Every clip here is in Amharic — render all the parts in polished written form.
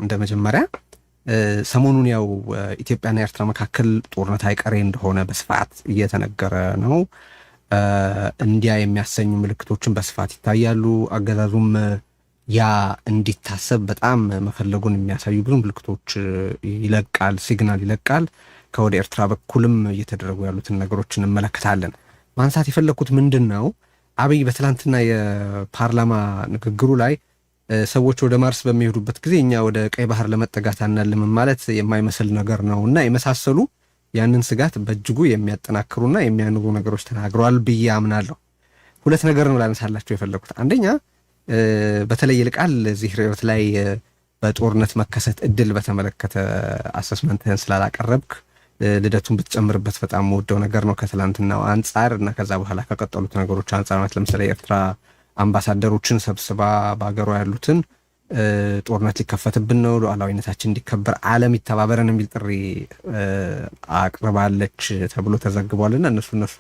እንደመጀመሪያ ሰሞኑን ያው ኢትዮጵያና ኤርትራ መካከል ጦርነት አይቀሬ እንደሆነ በስፋት እየተነገረ ነው። እንዲያ የሚያሰኙ ምልክቶችን በስፋት ይታያሉ። አገዛዙም ያ እንዲታሰብ በጣም መፈለጉን የሚያሳዩ ብዙ ምልክቶች ይለቃል፣ ሲግናል ይለቃል። ከወደ ኤርትራ በኩልም እየተደረጉ ያሉትን ነገሮች እንመለከታለን። ማንሳት የፈለኩት ምንድን ነው፣ አብይ በትላንትና የፓርላማ ንግግሩ ላይ ሰዎች ወደ ማርስ በሚሄዱበት ጊዜ እኛ ወደ ቀይ ባህር ለመጠጋት አናልምም ማለት የማይመስል ነገር ነው እና የመሳሰሉ ያንን ስጋት በእጅጉ የሚያጠናክሩና የሚያንሩ ነገሮች ተናግረዋል ብዬ አምናለሁ። ሁለት ነገር ነው ላነሳላቸው የፈለኩት። አንደኛ በተለይ ይልቃል እዚህ ርዕዮት ላይ በጦርነት መከሰት እድል በተመለከተ አሰስመንትህን ስላላቀረብክ ልደቱን ብትጨምርበት በጣም ወደው ነገር ነው ከትላንትናው አንጻር እና ከዛ በኋላ ከቀጠሉት ነገሮች አንጻር ማለት ለምሳሌ ኤርትራ አምባሳደሮችን ሰብስባ በአገሯ ያሉትን ጦርነት ሊከፈትብን ነው፣ ሉዓላዊነታችን እንዲከበር ዓለም ይተባበረን የሚል ጥሪ አቅርባለች ተብሎ ተዘግቧልና እነሱ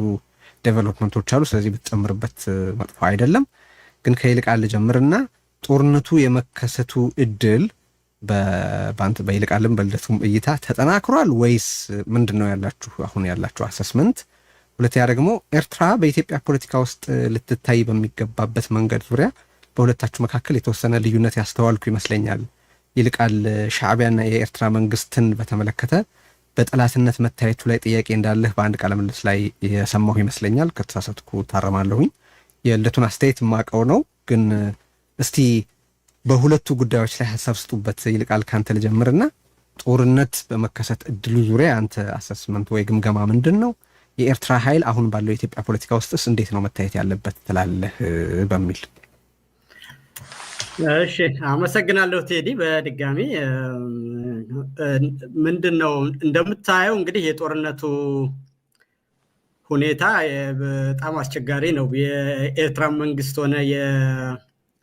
ዴቨሎፕመንቶች አሉ። ስለዚህ ብትጨምርበት መጥፎ አይደለም። ግን ከይልቃል ጀምርና ጦርነቱ የመከሰቱ እድል በይልቃልም በልደቱም እይታ ተጠናክሯል ወይስ ምንድነው ያላችሁ አሁን ያላችሁ አሰስመንት? ሁለተኛ ደግሞ ኤርትራ በኢትዮጵያ ፖለቲካ ውስጥ ልትታይ በሚገባበት መንገድ ዙሪያ በሁለታችሁ መካከል የተወሰነ ልዩነት ያስተዋልኩ ይመስለኛል። ይልቃል ሻዕቢያና የኤርትራ መንግስትን በተመለከተ በጠላትነት መታየቱ ላይ ጥያቄ እንዳለህ በአንድ ቃለ ምልልስ ላይ የሰማሁ ይመስለኛል። ከተሳሳትኩ ታረማለሁኝ። የልደቱን አስተያየት ማቀው ነው፣ ግን እስቲ በሁለቱ ጉዳዮች ላይ ሐሳብ ስጡበት። ይልቃል ካንተ ልጀምርና ጦርነት በመከሰት እድሉ ዙሪያ አንተ አሰስመንት ወይ ግምገማ ምንድን ነው? የኤርትራ ኃይል አሁን ባለው የኢትዮጵያ ፖለቲካ ውስጥስ እንዴት ነው መታየት ያለበት ትላለህ በሚል። እሺ አመሰግናለሁ ቴዲ። በድጋሚ ምንድነው እንደምታየው እንግዲህ የጦርነቱ ሁኔታ በጣም አስቸጋሪ ነው። የኤርትራ መንግስት ሆነ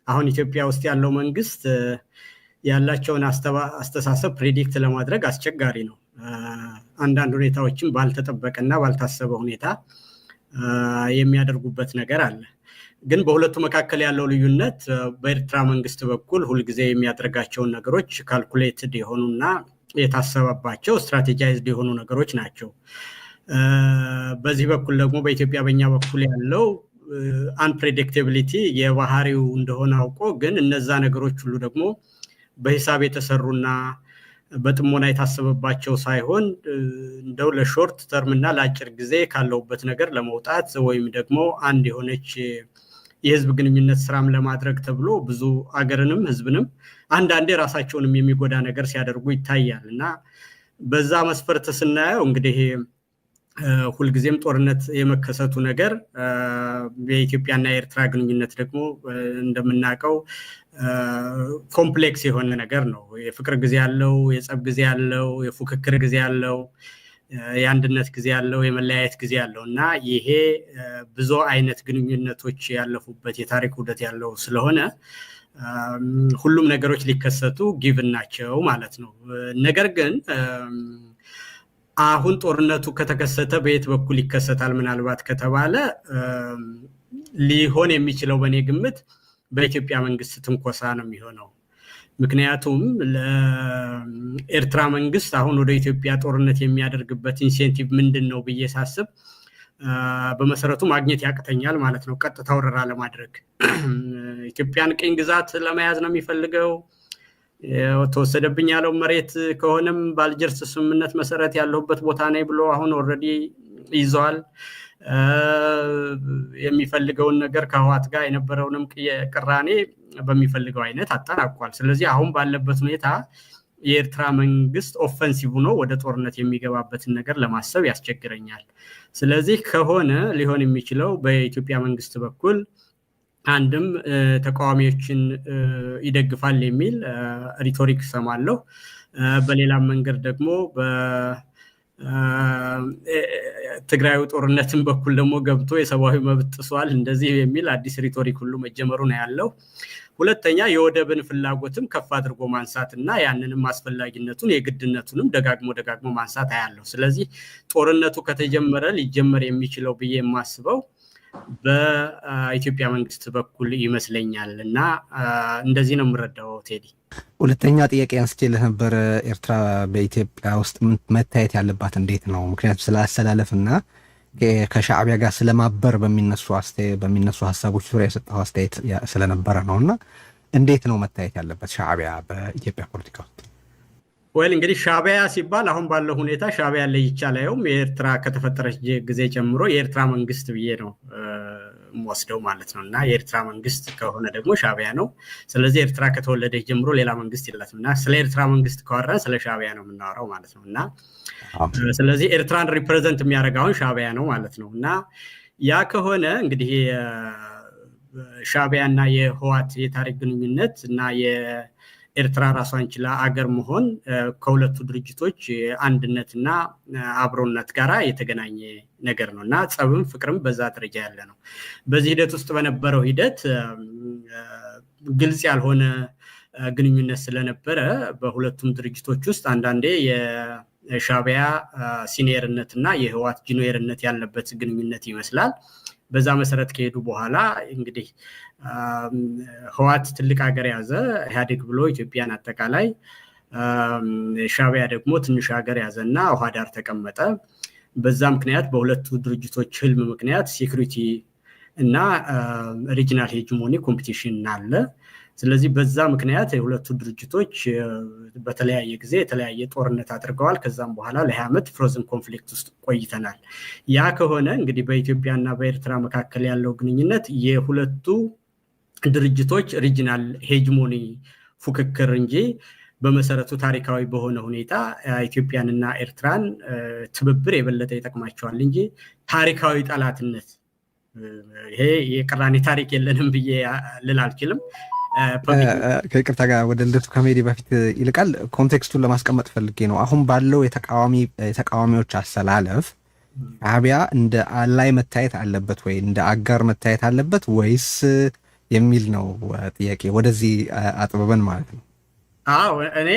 አሁን ኢትዮጵያ ውስጥ ያለው መንግስት ያላቸውን አስተሳሰብ ፕሬዲክት ለማድረግ አስቸጋሪ ነው። አንዳንድ ሁኔታዎችን ባልተጠበቀና ባልታሰበ ሁኔታ የሚያደርጉበት ነገር አለ። ግን በሁለቱ መካከል ያለው ልዩነት በኤርትራ መንግስት በኩል ሁልጊዜ የሚያደርጋቸውን ነገሮች ካልኩሌትድ የሆኑና የታሰበባቸው ስትራቴጃይዝድ የሆኑ ነገሮች ናቸው። በዚህ በኩል ደግሞ በኢትዮጵያ በእኛ በኩል ያለው አንፕሬዲክታቢሊቲ የባህሪው እንደሆነ አውቆ ግን እነዛ ነገሮች ሁሉ ደግሞ በሂሳብ የተሰሩና በጥሞና የታሰበባቸው ሳይሆን እንደው ለሾርት ተርም እና ለአጭር ጊዜ ካለውበት ነገር ለመውጣት ወይም ደግሞ አንድ የሆነች የህዝብ ግንኙነት ስራም ለማድረግ ተብሎ ብዙ አገርንም ህዝብንም አንዳንዴ ራሳቸውንም የሚጎዳ ነገር ሲያደርጉ ይታያል እና በዛ መስፈርት ስናየው እንግዲህ ሁልጊዜም ጦርነት የመከሰቱ ነገር የኢትዮጵያና የኤርትራ ግንኙነት ደግሞ እንደምናውቀው ኮምፕሌክስ የሆነ ነገር ነው። የፍቅር ጊዜ ያለው፣ የጸብ ጊዜ ያለው፣ የፉክክር ጊዜ ያለው፣ የአንድነት ጊዜ ያለው፣ የመለያየት ጊዜ ያለው እና ይሄ ብዙ አይነት ግንኙነቶች ያለፉበት የታሪክ ውደት ያለው ስለሆነ ሁሉም ነገሮች ሊከሰቱ ጊቭን ናቸው ማለት ነው። ነገር ግን አሁን ጦርነቱ ከተከሰተ በየት በኩል ይከሰታል ምናልባት ከተባለ ሊሆን የሚችለው በእኔ ግምት በኢትዮጵያ መንግስት ትንኮሳ ነው የሚሆነው። ምክንያቱም ለኤርትራ መንግስት አሁን ወደ ኢትዮጵያ ጦርነት የሚያደርግበት ኢንሴንቲቭ ምንድን ነው ብዬ ሳስብ በመሰረቱ ማግኘት ያቅተኛል ማለት ነው። ቀጥታ ወረራ ለማድረግ ኢትዮጵያን ቅኝ ግዛት ለመያዝ ነው የሚፈልገው። ተወሰደብኝ ያለው መሬት ከሆነም በአልጀርስ ስምምነት መሰረት ያለውበት ቦታ ነኝ ብሎ አሁን ኦልሬዲ ይዟል። የሚፈልገውን ነገር ከህዋት ጋር የነበረውንም ቅራኔ በሚፈልገው አይነት አጠናቋል። ስለዚህ አሁን ባለበት ሁኔታ የኤርትራ መንግስት ኦፌንሲቭ ነው ወደ ጦርነት የሚገባበትን ነገር ለማሰብ ያስቸግረኛል። ስለዚህ ከሆነ ሊሆን የሚችለው በኢትዮጵያ መንግስት በኩል አንድም ተቃዋሚዎችን ይደግፋል የሚል ሪቶሪክ ሰማለሁ። በሌላም መንገድ ደግሞ በትግራዩ ጦርነትን በኩል ደግሞ ገብቶ የሰብአዊ መብት ጥሷል እንደዚህ የሚል አዲስ ሪቶሪክ ሁሉ መጀመሩ ነው ያለው። ሁለተኛ የወደብን ፍላጎትም ከፍ አድርጎ ማንሳትና ያንንም አስፈላጊነቱን የግድነቱንም ደጋግሞ ማንሳት አያለው። ስለዚህ ጦርነቱ ከተጀመረ ሊጀመር የሚችለው ብዬ የማስበው በኢትዮጵያ መንግስት በኩል ይመስለኛል እና እንደዚህ ነው የምረዳው ቴዲ። ሁለተኛ ጥያቄ አንስቼልህ ነበር። ኤርትራ በኢትዮጵያ ውስጥ መታየት ያለባት እንዴት ነው? ምክንያቱም ስለ አሰላለፍና ከሻዕቢያ ጋር ስለማበር በሚነሱ ሀሳቦች ዙሪያ የሰጠው አስተያየት ስለነበረ ነውና እንዴት ነው መታየት ያለበት ሻዕቢያ በኢትዮጵያ ፖለቲካ ውስጥ? ወይል እንግዲህ ሻዕቢያ ሲባል አሁን ባለው ሁኔታ ሻዕቢያ ለይቻ ላይም የኤርትራ ከተፈጠረች ጊዜ ጀምሮ የኤርትራ መንግስት ብዬ ነው ወስደው ማለት ነው። እና የኤርትራ መንግስት ከሆነ ደግሞ ሻዕቢያ ነው። ስለዚህ ኤርትራ ከተወለደች ጀምሮ ሌላ መንግስት የላትም። እና ስለ ኤርትራ መንግስት ካወራን ስለ ሻዕቢያ ነው የምናወራው ማለት ነው። እና ስለዚህ ኤርትራን ሪፕሬዘንት የሚያደርገውን ሻዕቢያ ነው ማለት ነው። እና ያ ከሆነ እንግዲህ ሻዕቢያ እና የህወሓት የታሪክ ግንኙነት እና የኤርትራ ራሷን ችላ አገር መሆን ከሁለቱ ድርጅቶች አንድነትና አብሮነት ጋር የተገናኘ ነገር ነው እና ጸብም ፍቅርም በዛ ደረጃ ያለ ነው። በዚህ ሂደት ውስጥ በነበረው ሂደት ግልጽ ያልሆነ ግንኙነት ስለነበረ በሁለቱም ድርጅቶች ውስጥ አንዳንዴ የሻዕቢያ ሲኒየርነት እና የህወሓት ጁኒየርነት ያለበት ግንኙነት ይመስላል። በዛ መሰረት ከሄዱ በኋላ እንግዲህ ህወሓት ትልቅ ሀገር ያዘ ኢህአዴግ ብሎ ኢትዮጵያን አጠቃላይ፣ ሻዕቢያ ደግሞ ትንሽ ሀገር ያዘና ውሃ ዳር ተቀመጠ። በዛ ምክንያት በሁለቱ ድርጅቶች ህልም ምክንያት ሴኩሪቲ እና ሪጂናል ሄጅሞኒ ኮምፒቲሽን አለ። ስለዚህ በዛ ምክንያት የሁለቱ ድርጅቶች በተለያየ ጊዜ የተለያየ ጦርነት አድርገዋል። ከዛም በኋላ ለ20 ዓመት ፍሮዝን ኮንፍሊክት ውስጥ ቆይተናል። ያ ከሆነ እንግዲህ በኢትዮጵያና በኤርትራ መካከል ያለው ግንኙነት የሁለቱ ድርጅቶች ሪጂናል ሄጅሞኒ ፉክክር እንጂ በመሰረቱ ታሪካዊ በሆነ ሁኔታ ኢትዮጵያንና ኤርትራን ትብብር የበለጠ ይጠቅማቸዋል እንጂ ታሪካዊ ጠላትነት ይሄ የቅራኔ ታሪክ የለንም ብዬ ልል አልችልም። ከይቅርታ ጋር ወደ ልደቱ ከመሄዴ በፊት ይልቃል ኮንቴክስቱን ለማስቀመጥ ፈልጌ ነው። አሁን ባለው የተቃዋሚዎች አሰላለፍ ሻዕቢያ እንደ አላይ መታየት አለበት ወይ እንደ አጋር መታየት አለበት ወይስ የሚል ነው ጥያቄ። ወደዚህ አጥብበን ማለት ነው። እኔ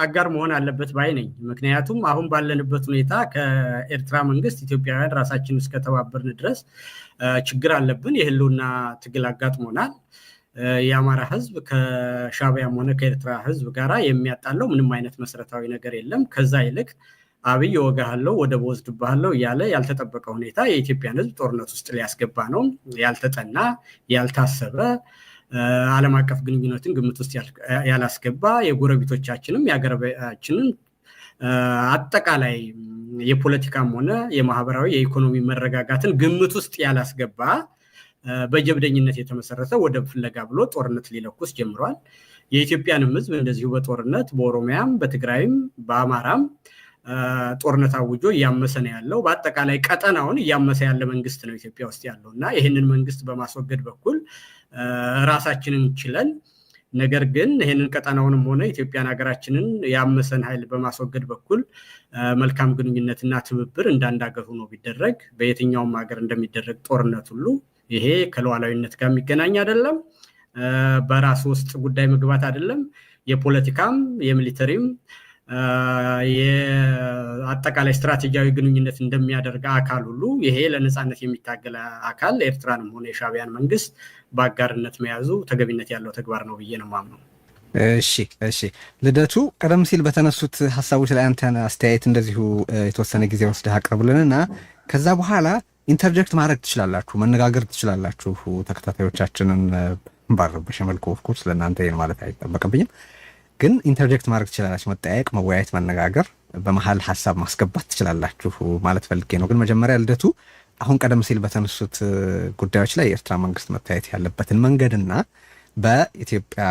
አጋር መሆን አለበት ባይ ነኝ። ምክንያቱም አሁን ባለንበት ሁኔታ ከኤርትራ መንግስት ኢትዮጵያውያን ራሳችን እስከተባበርን ድረስ ችግር አለብን። የህልውና ትግል አጋጥሞናል። የአማራ ህዝብ ከሻዕቢያም ሆነ ከኤርትራ ህዝብ ጋር የሚያጣለው ምንም አይነት መሰረታዊ ነገር የለም። ከዛ ይልቅ አብይ ወጋሃለው ወደብ ወስድብሃለው እያለ ያልተጠበቀ ሁኔታ የኢትዮጵያን ህዝብ ጦርነት ውስጥ ሊያስገባ ነው። ያልተጠና ያልታሰበ ዓለም አቀፍ ግንኙነትን ግምት ውስጥ ያላስገባ የጎረቤቶቻችንም የሀገራችንን አጠቃላይ የፖለቲካም ሆነ የማህበራዊ የኢኮኖሚ መረጋጋትን ግምት ውስጥ ያላስገባ በጀብደኝነት የተመሰረተ ወደብ ፍለጋ ብሎ ጦርነት ሊለኩስ ጀምሯል። የኢትዮጵያንም ህዝብ እንደዚሁ በጦርነት በኦሮሚያም በትግራይም በአማራም ጦርነት አውጆ እያመሰ ነው ያለው። በአጠቃላይ ቀጠናውን እያመሰ ያለ መንግስት ነው ኢትዮጵያ ውስጥ ያለው እና ይህንን መንግስት በማስወገድ በኩል ራሳችንን ችለን፣ ነገር ግን ይህንን ቀጠናውንም ሆነ ኢትዮጵያን ሀገራችንን ያመሰን ኃይል በማስወገድ በኩል መልካም ግንኙነትና ትብብር እንዳንድ ሀገር ሆኖ ቢደረግ በየትኛውም ሀገር እንደሚደረግ ጦርነት ሁሉ ይሄ ከሉዓላዊነት ጋር የሚገናኝ አይደለም። በራሱ ውስጥ ጉዳይ መግባት አይደለም። የፖለቲካም የሚሊተሪም የአጠቃላይ ስትራቴጂያዊ ግንኙነት እንደሚያደርግ አካል ሁሉ ይሄ ለነፃነት የሚታገል አካል ኤርትራንም ሆነ የሻዕቢያን መንግስት በአጋርነት መያዙ ተገቢነት ያለው ተግባር ነው ብዬ ነው የማምነው። እሺ ልደቱ፣ ቀደም ሲል በተነሱት ሀሳቦች ላይ አንተ አስተያየት እንደዚሁ የተወሰነ ጊዜ ወስደህ አቅርብልንና ከዛ በኋላ ኢንተርጀክት ማድረግ ትችላላችሁ፣ መነጋገር ትችላላችሁ። ተከታታዮቻችንን ባረበሽ መልኩ ኦፍኮርስ ለእናንተ ይህን ማለት አይጠበቅብኝም፣ ግን ኢንተርጀክት ማድረግ ትችላላችሁ። መጠያየቅ፣ መወያየት፣ መነጋገር፣ በመሀል ሀሳብ ማስገባት ትችላላችሁ ማለት ፈልጌ ነው። ግን መጀመሪያ ልደቱ፣ አሁን ቀደም ሲል በተነሱት ጉዳዮች ላይ የኤርትራ መንግስት መታየት ያለበትን መንገድና በኢትዮጵያ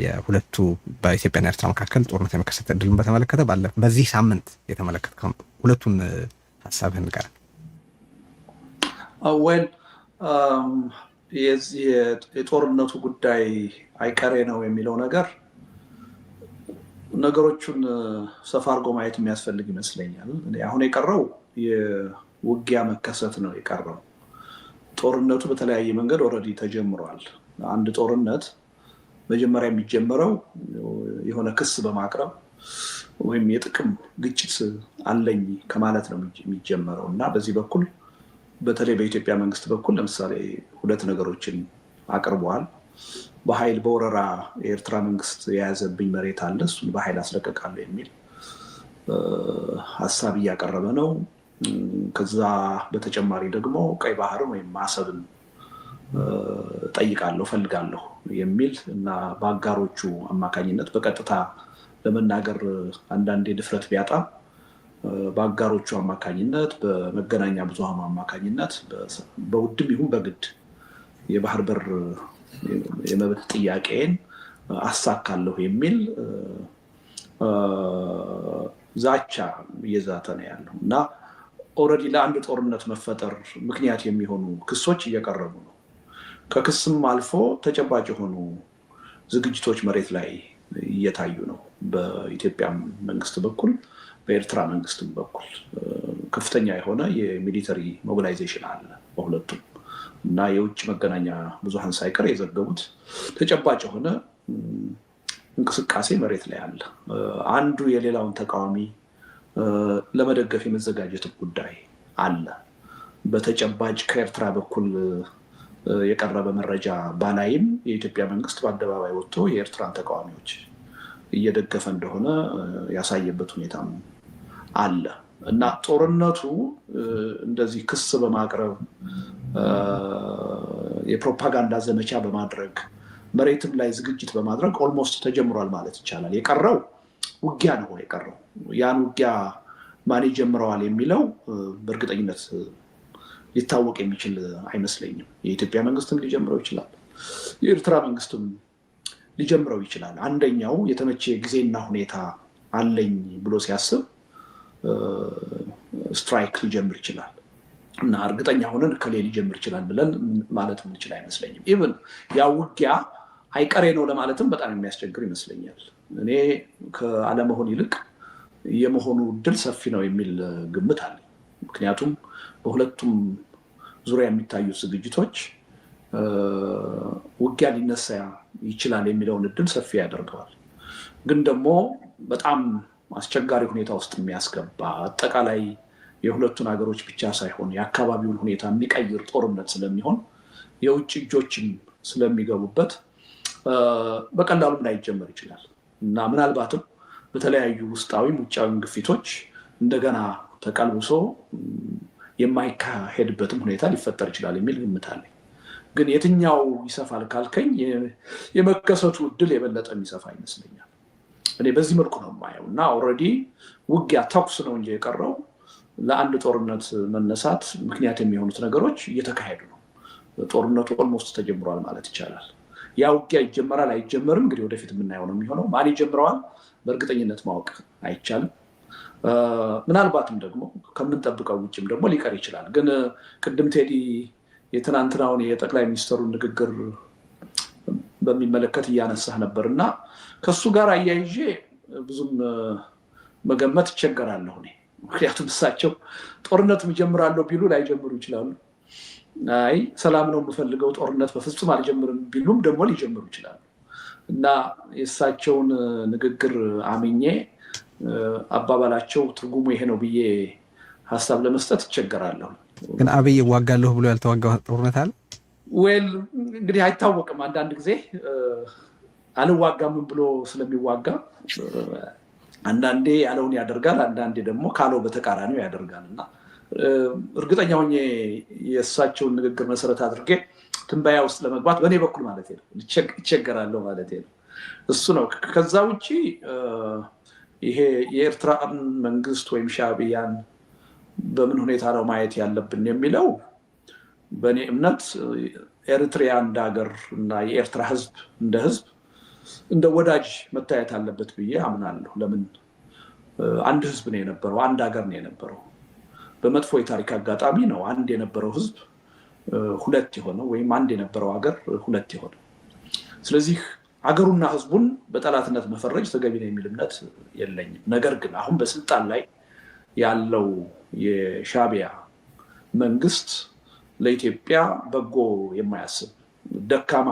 የሁለቱ በኢትዮጵያና ኤርትራ መካከል ጦርነት የመከሰት እድልን በተመለከተ በዚህ ሳምንት የተመለከትከው ሁለቱን ሀሳብህን ንገረን። የዚህ የጦርነቱ ጉዳይ አይቀሬ ነው የሚለው ነገር ነገሮቹን ሰፋ አድርጎ ማየት የሚያስፈልግ ይመስለኛል። አሁን የቀረው የውጊያ መከሰት ነው የቀረው። ጦርነቱ በተለያየ መንገድ ኦልሬዲ ተጀምሯል። አንድ ጦርነት መጀመሪያ የሚጀምረው የሆነ ክስ በማቅረብ ወይም የጥቅም ግጭት አለኝ ከማለት ነው የሚጀምረው እና በዚህ በኩል በተለይ በኢትዮጵያ መንግስት በኩል ለምሳሌ ሁለት ነገሮችን አቅርበዋል። በኃይል በወረራ የኤርትራ መንግስት የያዘብኝ መሬት አለ፣ እሱን በኃይል አስለቀቃለሁ የሚል ሀሳብ እያቀረበ ነው። ከዛ በተጨማሪ ደግሞ ቀይ ባህርን ወይም አሰብን ጠይቃለሁ ፈልጋለሁ የሚል እና በአጋሮቹ አማካኝነት በቀጥታ ለመናገር አንዳንዴ ድፍረት ቢያጣ በአጋሮቹ አማካኝነት በመገናኛ ብዙሃኑ አማካኝነት በውድም ይሁን በግድ የባህር በር የመብት ጥያቄን አሳካለሁ የሚል ዛቻ እየዛተ ነው ያለው እና ኦልሬዲ ለአንድ ጦርነት መፈጠር ምክንያት የሚሆኑ ክሶች እየቀረቡ ነው። ከክስም አልፎ ተጨባጭ የሆኑ ዝግጅቶች መሬት ላይ እየታዩ ነው። በኢትዮጵያ መንግስት በኩል በኤርትራ መንግስት በኩል ከፍተኛ የሆነ የሚሊተሪ ሞቢላይዜሽን አለ በሁለቱም እና የውጭ መገናኛ ብዙሃን ሳይቀር የዘገቡት ተጨባጭ የሆነ እንቅስቃሴ መሬት ላይ አለ። አንዱ የሌላውን ተቃዋሚ ለመደገፍ የመዘጋጀት ጉዳይ አለ። በተጨባጭ ከኤርትራ በኩል የቀረበ መረጃ ባላይም የኢትዮጵያ መንግስት በአደባባይ ወጥቶ የኤርትራን ተቃዋሚዎች እየደገፈ እንደሆነ ያሳየበት ሁኔታም አለ እና ጦርነቱ እንደዚህ ክስ በማቅረብ የፕሮፓጋንዳ ዘመቻ በማድረግ መሬትም ላይ ዝግጅት በማድረግ ኦልሞስት ተጀምሯል ማለት ይቻላል። የቀረው ውጊያ ነው የቀረው። ያን ውጊያ ማን ይጀምረዋል የሚለው በእርግጠኝነት ሊታወቅ የሚችል አይመስለኝም። የኢትዮጵያ መንግስትም ሊጀምረው ይችላል፣ የኤርትራ መንግስትም ሊጀምረው ይችላል። አንደኛው የተመቼ ጊዜና ሁኔታ አለኝ ብሎ ሲያስብ ስትራይክ ሊጀምር ይችላል እና እርግጠኛ ሆነን ከሌ ሊጀምር ይችላል ብለን ማለት የምንችል አይመስለኝም። ኢቭን ያ ውጊያ አይቀሬ ነው ለማለትም በጣም የሚያስቸግር ይመስለኛል። እኔ ከአለመሆን ይልቅ የመሆኑ እድል ሰፊ ነው የሚል ግምት አለ። ምክንያቱም በሁለቱም ዙሪያ የሚታዩት ዝግጅቶች ውጊያ ሊነሳ ይችላል የሚለውን እድል ሰፊ ያደርገዋል። ግን ደግሞ በጣም አስቸጋሪ ሁኔታ ውስጥ የሚያስገባ አጠቃላይ የሁለቱን ሀገሮች ብቻ ሳይሆን የአካባቢውን ሁኔታ የሚቀይር ጦርነት ስለሚሆን የውጭ እጆችም ስለሚገቡበት በቀላሉም ላይጀመር ይችላል እና ምናልባትም በተለያዩ ውስጣዊም ውጫዊም ግፊቶች እንደገና ተቀልብሶ የማይካሄድበትም ሁኔታ ሊፈጠር ይችላል የሚል ግምት አለኝ። ግን የትኛው ይሰፋል ካልከኝ የመከሰቱ እድል የበለጠ የሚሰፋ ይመስለኛል። እኔ በዚህ መልኩ ነው የማየው እና ኦልሬዲ ውጊያ ተኩስ ነው እንጂ የቀረው ለአንድ ጦርነት መነሳት ምክንያት የሚሆኑት ነገሮች እየተካሄዱ ነው። ጦርነቱ ኦልሞስት ተጀምሯል ማለት ይቻላል። ያ ውጊያ ይጀመራል አይጀመርም እንግዲህ ወደፊት የምናየው ነው የሚሆነው። ማን ይጀምረዋል በእርግጠኝነት ማወቅ አይቻልም። ምናልባትም ደግሞ ከምንጠብቀው ውጭም ደግሞ ሊቀር ይችላል። ግን ቅድም ቴዲ የትናንትናውን የጠቅላይ ሚኒስትሩን ንግግር በሚመለከት እያነሳህ ነበር እና ከሱ ጋር አያይዤ ብዙም መገመት ይቸገራለሁ እኔ። ምክንያቱም እሳቸው ጦርነት እጀምራለሁ ቢሉ ላይጀምሩ ይችላሉ። አይ ሰላም ነው የምፈልገው ጦርነት በፍጹም አልጀምርም ቢሉም ደግሞ ሊጀምሩ ይችላሉ እና የእሳቸውን ንግግር አምኜ አባባላቸው ትርጉሙ ይሄ ነው ብዬ ሀሳብ ለመስጠት ይቸገራለሁ። ግን አብይ እዋጋለሁ ብሎ ያልተዋጋ ጦርነት አለ ዌል እንግዲህ አይታወቅም። አንዳንድ ጊዜ አልዋጋም ብሎ ስለሚዋጋ አንዳንዴ ያለውን ያደርጋል፣ አንዳንዴ ደግሞ ካለው በተቃራኒው ያደርጋል እና እርግጠኛ ሆኜ የእሳቸውን ንግግር መሰረት አድርጌ ትንበያ ውስጥ ለመግባት በእኔ በኩል ማለት ነው ይቸገራለሁ ማለት ነው። እሱ ነው። ከዛ ውጭ ይሄ የኤርትራን መንግስት ወይም ሻዕቢያን በምን ሁኔታ ነው ማየት ያለብን የሚለው በእኔ እምነት ኤርትሪያ እንደ ሀገር እና የኤርትራ ህዝብ እንደ ህዝብ እንደ ወዳጅ መታየት አለበት ብዬ አምናለሁ። ለምን አንድ ህዝብ ነው የነበረው፣ አንድ ሀገር ነው የነበረው። በመጥፎ የታሪክ አጋጣሚ ነው አንድ የነበረው ህዝብ ሁለት የሆነው ወይም አንድ የነበረው ሀገር ሁለት የሆነው። ስለዚህ ሀገሩና ህዝቡን በጠላትነት መፈረጅ ተገቢ ነው የሚል እምነት የለኝም። ነገር ግን አሁን በስልጣን ላይ ያለው የሻዕቢያ መንግስት ለኢትዮጵያ በጎ የማያስብ ደካማ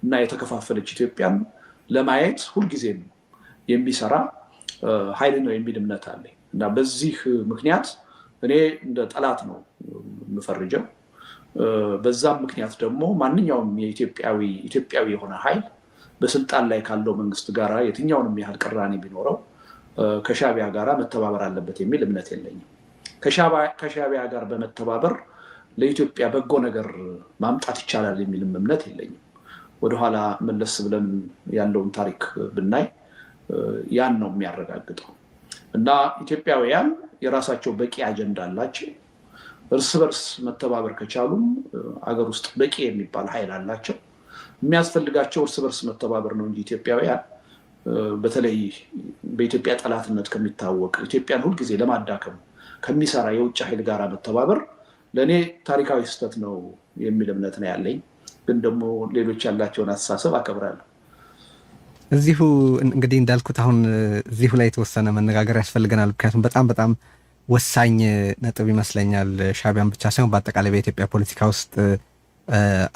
እና የተከፋፈለች ኢትዮጵያን ለማየት ሁልጊዜም የሚሰራ ኃይል ነው የሚል እምነት አለኝ እና በዚህ ምክንያት እኔ እንደ ጠላት ነው የምፈርጀው። በዛም ምክንያት ደግሞ ማንኛውም ኢትዮጵያዊ የሆነ ኃይል በስልጣን ላይ ካለው መንግስት ጋር የትኛውንም ያህል ቅራኔ ቢኖረው ከሻዕቢያ ጋር መተባበር አለበት የሚል እምነት የለኝም። ከሻዕቢያ ጋር በመተባበር ለኢትዮጵያ በጎ ነገር ማምጣት ይቻላል የሚልም እምነት የለኝም። ወደኋላ መለስ ብለን ያለውን ታሪክ ብናይ ያን ነው የሚያረጋግጠው። እና ኢትዮጵያውያን የራሳቸው በቂ አጀንዳ አላቸው። እርስ በርስ መተባበር ከቻሉም አገር ውስጥ በቂ የሚባል ኃይል አላቸው። የሚያስፈልጋቸው እርስ በርስ መተባበር ነው እንጂ ኢትዮጵያውያን በተለይ በኢትዮጵያ ጠላትነት ከሚታወቅ ኢትዮጵያን ሁልጊዜ ለማዳከም ከሚሰራ የውጭ ኃይል ጋር መተባበር ለእኔ ታሪካዊ ስህተት ነው የሚል እምነት ነው ያለኝ። ግን ደግሞ ሌሎች ያላቸውን አስተሳሰብ አከብራለሁ። እዚሁ እንግዲህ እንዳልኩት አሁን እዚሁ ላይ የተወሰነ መነጋገር ያስፈልገናል። ምክንያቱም በጣም ወሳኝ ነጥብ ይመስለኛል። ሻዕቢያን ብቻ ሳይሆን በአጠቃላይ በኢትዮጵያ ፖለቲካ ውስጥ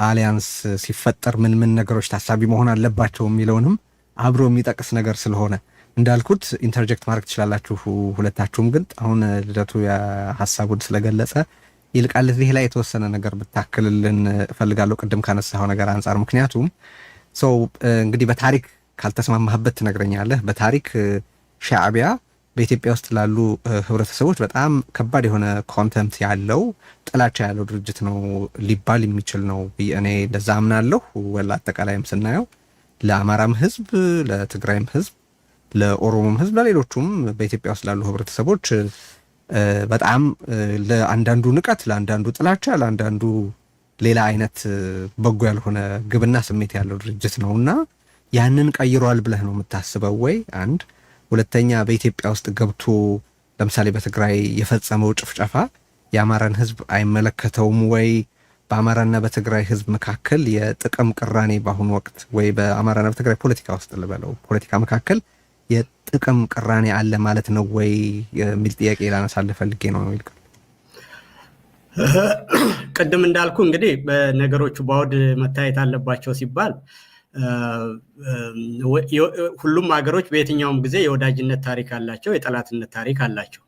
አሊያንስ ሲፈጠር ምን ነገሮች ታሳቢ መሆን አለባቸው የሚለውንም አብሮ የሚጠቅስ ነገር ስለሆነ እንዳልኩት ኢንተርጀክት ማድረግ ትችላላችሁ ሁለታችሁም። ግን አሁን ልደቱ ሀሳቡን ስለገለጸ ይልቃል እዚህ ላይ የተወሰነ ነገር ብታክልልን እፈልጋለሁ፣ ቅድም ካነሳው ነገር አንጻር። ምክንያቱም ሰው እንግዲህ በታሪክ ካልተስማማህበት ትነግረኛለህ። በታሪክ ሻዕቢያ በኢትዮጵያ ውስጥ ላሉ ህብረተሰቦች በጣም ከባድ የሆነ ኮንተምት ያለው ጥላቻ ያለው ድርጅት ነው ሊባል የሚችል ነው። እኔ እንደዛ አምናለሁ። ወላ አጠቃላይም ስናየው ለአማራም ህዝብ፣ ለትግራይም ህዝብ፣ ለኦሮሞም ህዝብ፣ ለሌሎቹም በኢትዮጵያ ውስጥ ላሉ ህብረተሰቦች በጣም ለአንዳንዱ ንቀት፣ ለአንዳንዱ ጥላቻ፣ ለአንዳንዱ ሌላ አይነት በጎ ያልሆነ ግብና ስሜት ያለው ድርጅት ነውና ያንን ቀይሯል ብለህ ነው የምታስበው ወይ? አንድ ሁለተኛ፣ በኢትዮጵያ ውስጥ ገብቶ ለምሳሌ በትግራይ የፈጸመው ጭፍጨፋ የአማራን ህዝብ አይመለከተውም ወይ? በአማራና በትግራይ ህዝብ መካከል የጥቅም ቅራኔ በአሁኑ ወቅት ወይ በአማራና በትግራይ ፖለቲካ ውስጥ ልበለው ፖለቲካ መካከል የጥቅም ቅራኔ አለ ማለት ነው ወይ የሚል ጥያቄ ላነሳልህ ፈልጌ ነው። ቅድም እንዳልኩ እንግዲህ በነገሮቹ በአውድ መታየት አለባቸው ሲባል ሁሉም ሀገሮች በየትኛውም ጊዜ የወዳጅነት ታሪክ አላቸው፣ የጠላትነት ታሪክ አላቸው፣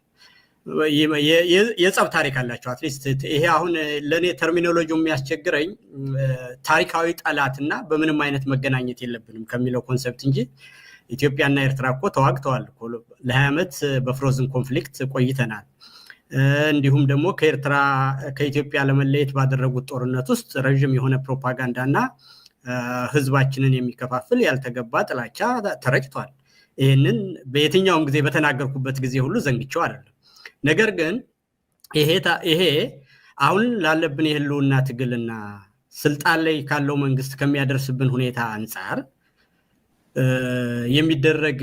የጸብ ታሪክ አላቸው። አትሊስት ይሄ አሁን ለእኔ ተርሚኖሎጂው የሚያስቸግረኝ ታሪካዊ ጠላትና በምንም አይነት መገናኘት የለብንም ከሚለው ኮንሰፕት እንጂ ኢትዮጵያና ኤርትራ እኮ ተዋግተዋል። ለ20 ዓመት በፍሮዝን ኮንፍሊክት ቆይተናል። እንዲሁም ደግሞ ከኢትዮጵያ ለመለየት ባደረጉት ጦርነት ውስጥ ረዥም የሆነ ፕሮፓጋንዳና ህዝባችንን የሚከፋፍል ያልተገባ ጥላቻ ተረጭቷል። ይህንን በየትኛውም ጊዜ በተናገርኩበት ጊዜ ሁሉ ዘንግቼው አይደለም። ነገር ግን ይሄ አሁን ላለብን የህልውና ትግልና ስልጣን ላይ ካለው መንግስት ከሚያደርስብን ሁኔታ አንጻር የሚደረግ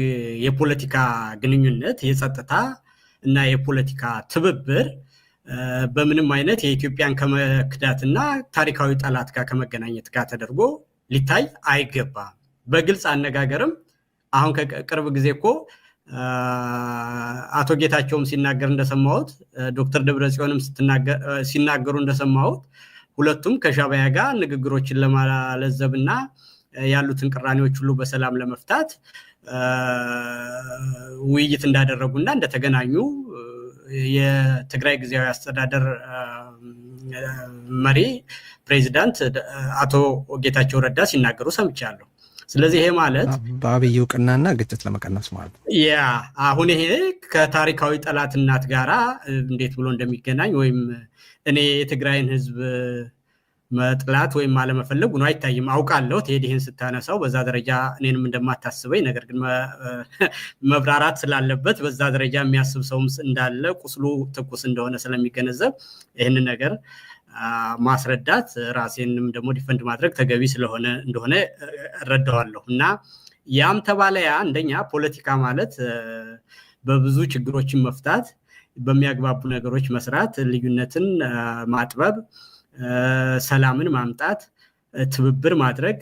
የፖለቲካ ግንኙነት፣ የጸጥታ እና የፖለቲካ ትብብር በምንም አይነት የኢትዮጵያን ከመክዳትና ታሪካዊ ጠላት ጋር ከመገናኘት ጋር ተደርጎ ሊታይ አይገባም። በግልጽ አነጋገርም አሁን ከቅርብ ጊዜ እኮ አቶ ጌታቸውም ሲናገር እንደሰማሁት፣ ዶክተር ደብረጽዮንም ሲናገሩ እንደሰማሁት ሁለቱም ከሻዕቢያ ጋር ንግግሮችን ለማለዘብና ያሉትን ቅራኔዎች ሁሉ በሰላም ለመፍታት ውይይት እንዳደረጉና እንደተገናኙ የትግራይ ጊዜያዊ አስተዳደር መሪ ፕሬዚዳንት አቶ ጌታቸው ረዳ ሲናገሩ ሰምቻለሁ። ስለዚህ ይሄ ማለት በአብይ እውቅናና ግጭት ለመቀነስ ማለት ነው። አሁን ይሄ ከታሪካዊ ጠላትናት ጋራ እንዴት ብሎ እንደሚገናኝ ወይም እኔ የትግራይን ህዝብ መጥላት ወይም አለመፈለግ ነው አይታይም። አውቃለሁ ይሄን ስታነሳው በዛ ደረጃ እኔንም እንደማታስበኝ፣ ነገር ግን መብራራት ስላለበት በዛ ደረጃ የሚያስብ ሰውም እንዳለ ቁስሉ ትኩስ እንደሆነ ስለሚገነዘብ ይህንን ነገር ማስረዳት ራሴንም ደግሞ ዲፈንድ ማድረግ ተገቢ እንደሆነ እረዳዋለሁ። እና ያም ተባለ ያ አንደኛ ፖለቲካ ማለት በብዙ ችግሮችን መፍታት፣ በሚያግባቡ ነገሮች መስራት፣ ልዩነትን ማጥበብ፣ ሰላምን ማምጣት፣ ትብብር ማድረግ፣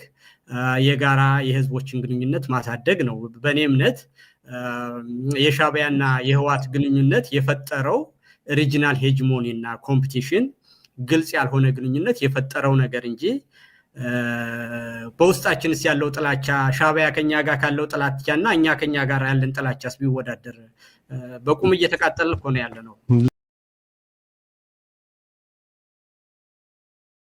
የጋራ የህዝቦችን ግንኙነት ማሳደግ ነው። በእኔ እምነት የሻዕቢያና የህወሓት ግንኙነት የፈጠረው ሪጂናል ሄጅሞኒ እና ኮምፒቲሽን ግልጽ ያልሆነ ግንኙነት የፈጠረው ነገር እንጂ በውስጣችንስ ያለው ጥላቻ ሻዕቢያ ከኛ ጋር ካለው ጥላቻና እኛ ከኛ ጋር ያለን ጥላቻስ ቢወዳደር በቁም እየተቃጠልን እኮ ነው ያለ ነው።